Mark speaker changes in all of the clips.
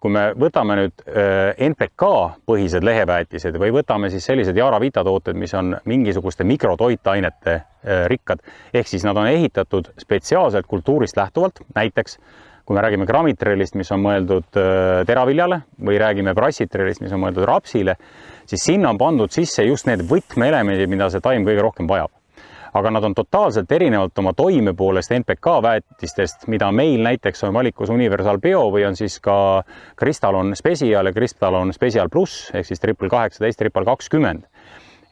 Speaker 1: kui me võtame nüüd NPK põhised leheväetised või võtame siis sellised Yara Vita tooted, mis on mingisuguste mikrotoitainete rikkad, ehk siis nad on ehitatud spetsiaalselt kultuurist lähtuvalt, näiteks kui me räägime grammitrellist, mis on mõeldud teraviljale või räägime brassitrellist, mis on mõeldud rapsile, siis sinna on pandud sisse just need võtmeelemendid, mida see taim kõige rohkem vajab. Aga nad on totaalselt erinevalt oma toime poolest NPK väetistest, mida meil näiteks on valikus Universal Bio või on siis ka Crystalon Special ja Crystalon Special Plus ehk siis 18, 20.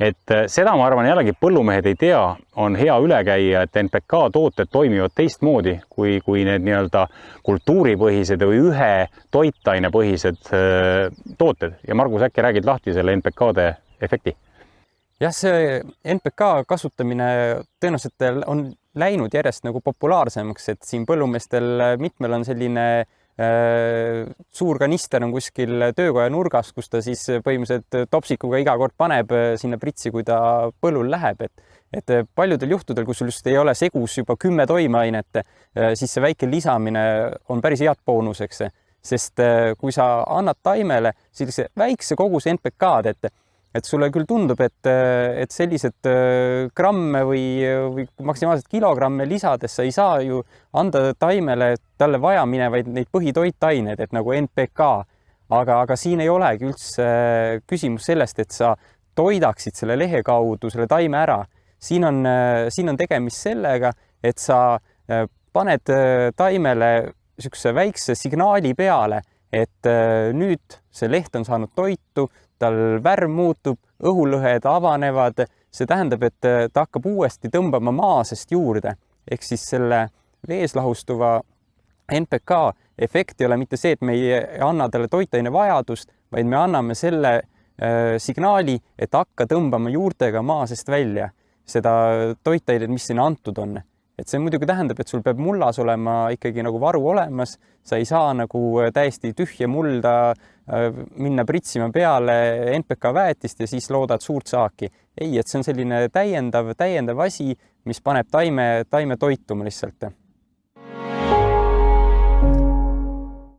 Speaker 1: Et seda ma arvan jällegi põllumehed ei tea, on hea üle käia, et NPK tooted toimivad teistmoodi kui need nii-öelda kultuuripõhised või ühe toitainepõhised tooted. Ja Margus, äkki räägid lahti selle NPK-de efekti?
Speaker 2: Jah, see NPK kasutamine tõenäoliselt on läinud järjest nagu populaarsemaks, et siin põllumeestel mitmel on selline suur kanister on kuskil töökoja nurgas, kus ta siis põhimõtteliselt topsikuga iga kord paneb sinna pritsi, kui ta põllul läheb. Et paljudel juhtudel, kui sul just ei ole segus juba 10 toimeainet, siis see väike lisamine on päris head boonuseks, sest kui sa annad taimele sellise väikse koguse NPK-d, et sulle küll tundub, et sellised gramme või maksimaalselt kilogramme lisades sa ei saa ju anda taimele talle vaja minevaid neid põhitoitained, et nagu NPK. Aga siin ei olegi üldse küsimus sellest, et sa toidaksid selle lehe kaudu selle taime ära. Siin on tegemist sellega, et sa paned taimele niisuguse väikse signaali peale, et nüüd see leht on saanud toitu, tal värv muutub, õhulõhed avanevad, see tähendab, et ta hakkab uuesti tõmbama maasest juurde. Ehk siis selle vees lahustuva NPK efekt ei ole mitte see, et me ei anna talle toitaine vajadust, vaid me anname selle signaali, et hakka tõmbama juurtega maasest välja seda toitainet, mis sinna antud on. Et see muidugi tähendab, et sul peab mullas olema ikkagi nagu varu olemas, sa ei saa nagu täiesti tühja mulda minna pritsima peale NPK väetist ja siis loodad suurt saaki. Ei, et see on selline täiendav asi, mis paneb taime toituma lihtsalt.